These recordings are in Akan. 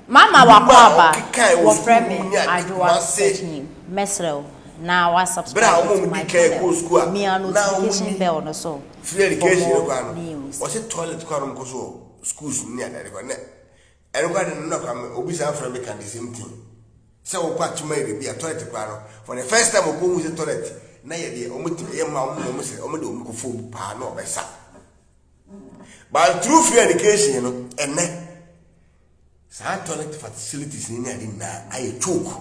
Mama wakwaba wo friend me adwa searching mesrel na wa subscribe to my channel me a notification bell no so free education kwa no o se toilet kwa no so schools ni adare kwa ne ere kwa no kwa obi sa friend me can the same thing say wo kwa tuma ire bi a toilet kwa no for the first time ko mu se toilet na ye de o muti ye ma o se o de o mu ko fo pa no be sa but through free education no ene sa toilet facilities ni ade na aye choke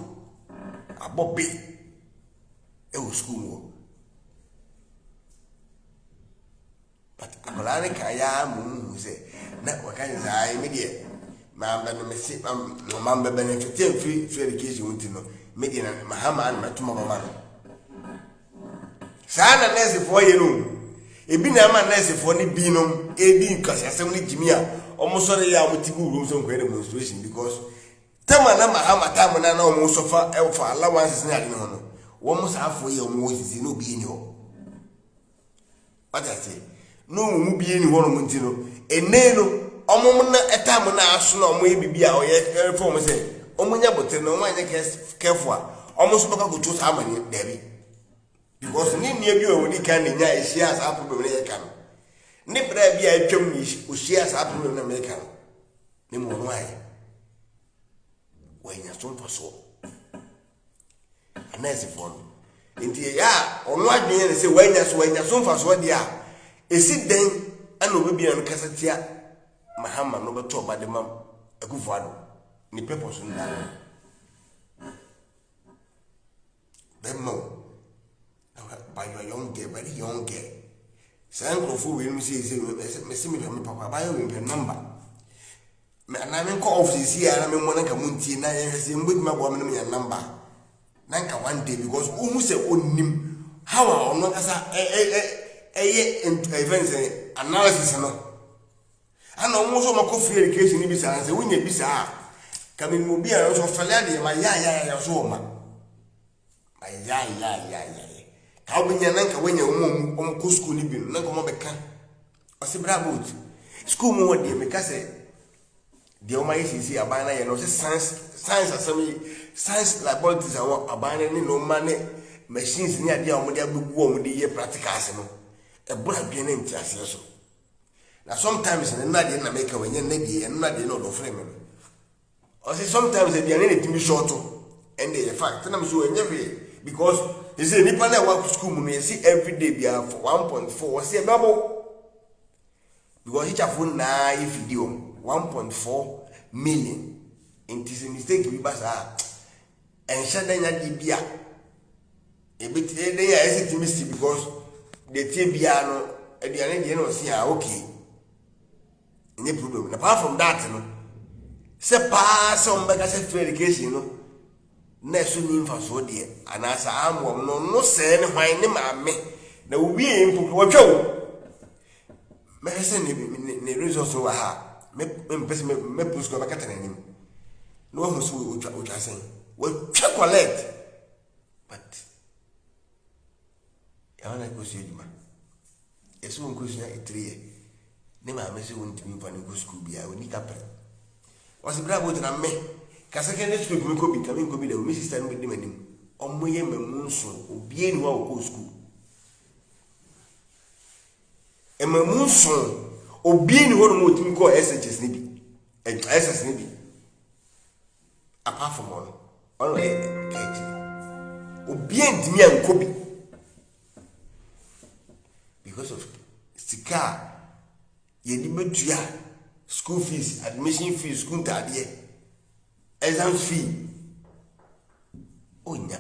abobe e o school wo but akolane kaya mu se na wakan za me de ma ba no mesi ma ba benefit free education unti no me de na mahama an matuma mama no sa na nurse for ye no ebi na ma nurse for ni bi no e bi nkase asem ni jimia almost sorry ya mutibu room so kwere demonstration because tema na mahama tamu na na almost sofa e for allowances ni ade no no wo mo sa afo ye mo sisi no bi ni ho what I say no mu bi ni ho no nti no ene no omo na etamu na aso na omo e bibi a oye for mo say omo nya bote no omo anya careful omo so baka go to sa amani debi because ni ni bi o ni kan nya e share sa problem na ye kan ni bra bi a twam ni o share sa problem na me kan ni mo no ai wanya so faso anase fon nti ya onu adwen ne se wanya so faso dia esi den ana obi na kasatia mahama no beto bade mam akufado ni purpose nda bemmo by your young girl, very young girl. Sanko fu we say me see me papa buy we number. Me na me call office here na me mo na ka munti na ye say mbodi mabo me me number. Nanka one day because who say onim how ono kasa events analysis no. Ana omo so mako free education ni bisa say wunya bisa kami mo bia so fele de ma ya so ma. Ya. Ka obinya nanka wenya omo ko school ni bi no nanka mo beka o se bravo school mo de me ka se de o mai sisi abana ye no se science asemi science laboratories awo abana ni no mane machines ni ade a mo de agugu o mo de ye practicals no e bra bi na nti ase so na sometimes na de na make wenya na de na de no do frame no o se sometimes de na timi short and the fact na me so wenya because you see nipa na work school mu you see every day be for 1.4 was see babo because each phone na if video 1.4 million it is a mistake we basa and shadanya dibia e bit e dey estimate because the tibia no eduane dey no see okay any problem apart from that no se pass on bega se free education no na so ni mfa so de anasa amwom no se ne hwan ne maame na obi empu wotwo me se ne resource wa ha me pese me push ko bakata na nim no ho so otwa sen wo twa collect but ya na ko se eduma eso nko so ya 3 ne maame se won timi mfa ne ko school bia oni kapre wasi bravo na me kasa kende school mi ko bi kami ko bi da mi sister no bi manim omo ye mamunso obi eni wa ko school e mamunso obi eni ho no mo timi ko SHS ni bi SS ni bi apart from all keji obi eni mi an ko bi because of sika ye di metua school fees admission fees school tade exam fee onya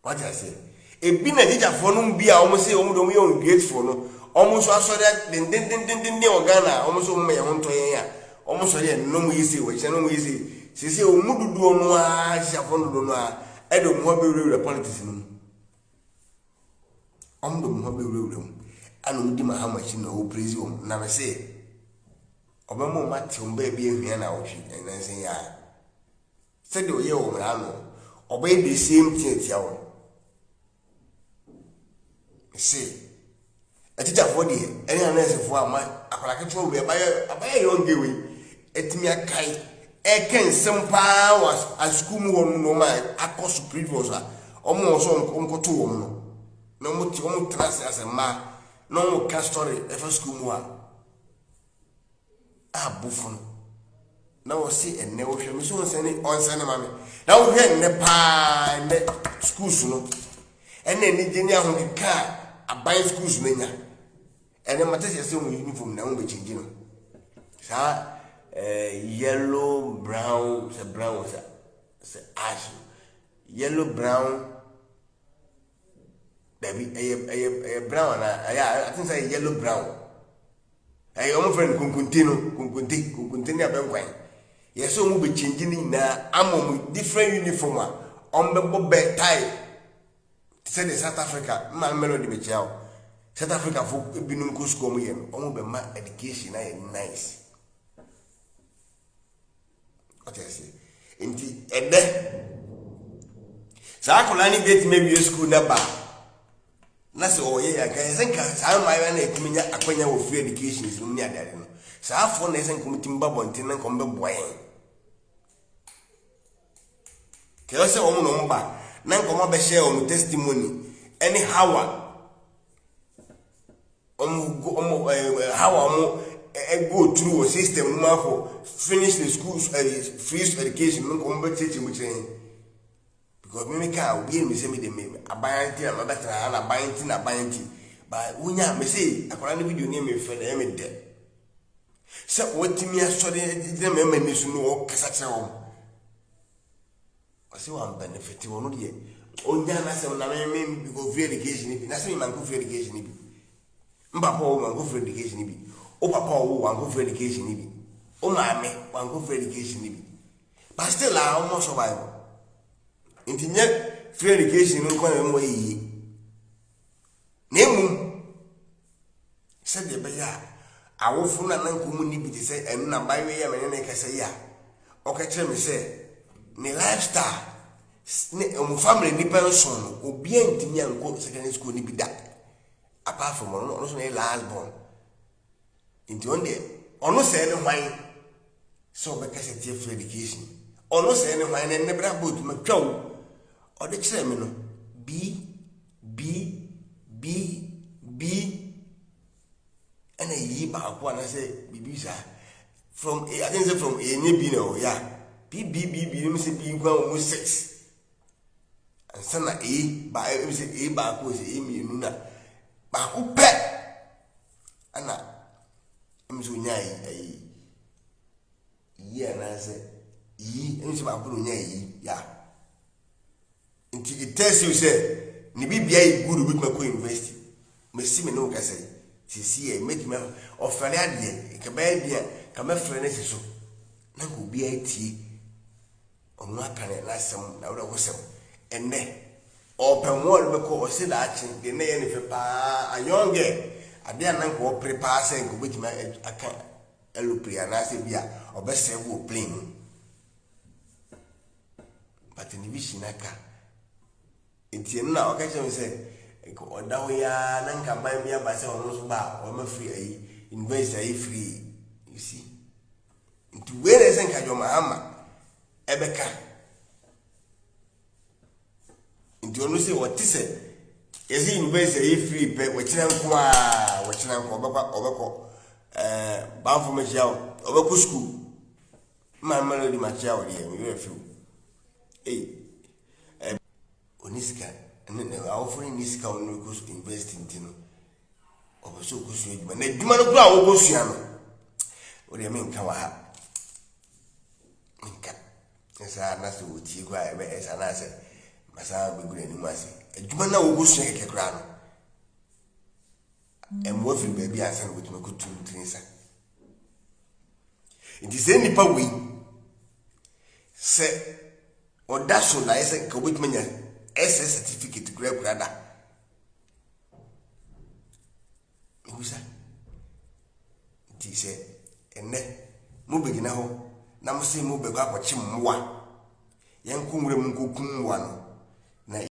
what I say e bi na teacher for no bia o mo say o mo do mo you grateful no o mo so asori den organa o mo so mo me ho ntoyen ya o mo so ye no mo yisi we che no mo yisi sisi o mu dudu no a teacher for no do no a e do mo be re politics no o mo do mo be re anu di mahama chi no o praise o na me say obemo mate o ba bi ehia na otwi enansen ya se de oye o mra no obey the same thing tia wo see a teacher for the any anansen for ama akwala ke tro be abaye young girl etimi akai eken sempa was asku mu won no ma akos previous a omo so onkoto won no na mo ti omo trust as ma no mo ka story e fa school mu a abufun na wo si enne wo hwe me so nsane onsane ma me na wo hwe enne pa enne schools no enne ni geni ahonka aban schools no nya enne matese se mo uniform na mo be change no sa yellow brown say ash yellow brown baby a brown I think say yellow brown I am friend kunkunti na benkwan yes so mo be changing na amom different uniform on be tie say the South Africa man melody be chiao South Africa for binum ko school mo yen o mo be ma education na nice. What I say? Inti ede. Sa akola ni get maybe school na ba. Na se oye ya kan senka sa mai na ekuminya akwanya wo free education is ni adare no. Sa afo na senka mutimba bontin na kombe boyen. Ke o se o mu no mba na nkomo be share o testimony anyhow how go through a system for finish the schools free education because me can be me say me dem abayanti na better na abayanti but unya me say akwara no video name me fe na me de say wotimi asori dem me ni so no kasa kire wo o say one benefit wo no de onya na say na me go free education bi na say man go free education bi mbapa wo man go free education bi o papa wo wan go for education ni bi o maame wan go for education ni bi but still I almost survive intinye free education no kwa mo yi nemu said the beya awofu na nankomu ni bi te say enu na bawe ya me ne ka say ya o ka kire me say ni lifestyle ni o family ni pension obi antimi anko secondary school ni bi da apart from no so na last born into one day ono say no why so be kase tie free education ono say no why na bra boat ma twaw o de kire me no b and a yi ba ko na say bibisa from I think say from a ni bi no yeah b me say b kwa almost 6 and sana a ba me say a ba ko say a mi nu na ba ko pe ana mzo nyai yi na say yi nso ba buru nyai ya it tells you say ni bibia yi good with my university me see me no ka say see make me ofere ade ke ba bia ka me frɛ ne so na ko bia tie onu aka ne lasem na wo sem enne open wall be ko o se da achi de ne ye ne fe pa ayonge ade anan ko prepare say ko betima aka elopria na se bia obese wo plane but ni vision aka enti na o ka che say ko odawo ya nan ka ban bia ba se ono so ba o ma free ayi invest ayi free you see enti where is nka jo mahama ebeka enti ono se what is it is invest ayi free pe wachina nko obeko ba fo ma chia obeko school ma melody ma chia o ye me refu oniska and offering this cow no go invest in tino oboso go so eduma na eduma no kura wo go sua no o de men ka wa ha nka esa na so ti kwa ebe esa na se masa be gure ni mase eduma na wo go sua keke kura no emwo firi ba bi ansa no wetuma ko tum trinsa it is any pa we se odaso na ese ka wetuma nya SS certificate grade brother. Musa. Ti se enne mo begina ho na mo se mo be kwa kwachi mwa. Yen kunwure mo kokum wa no.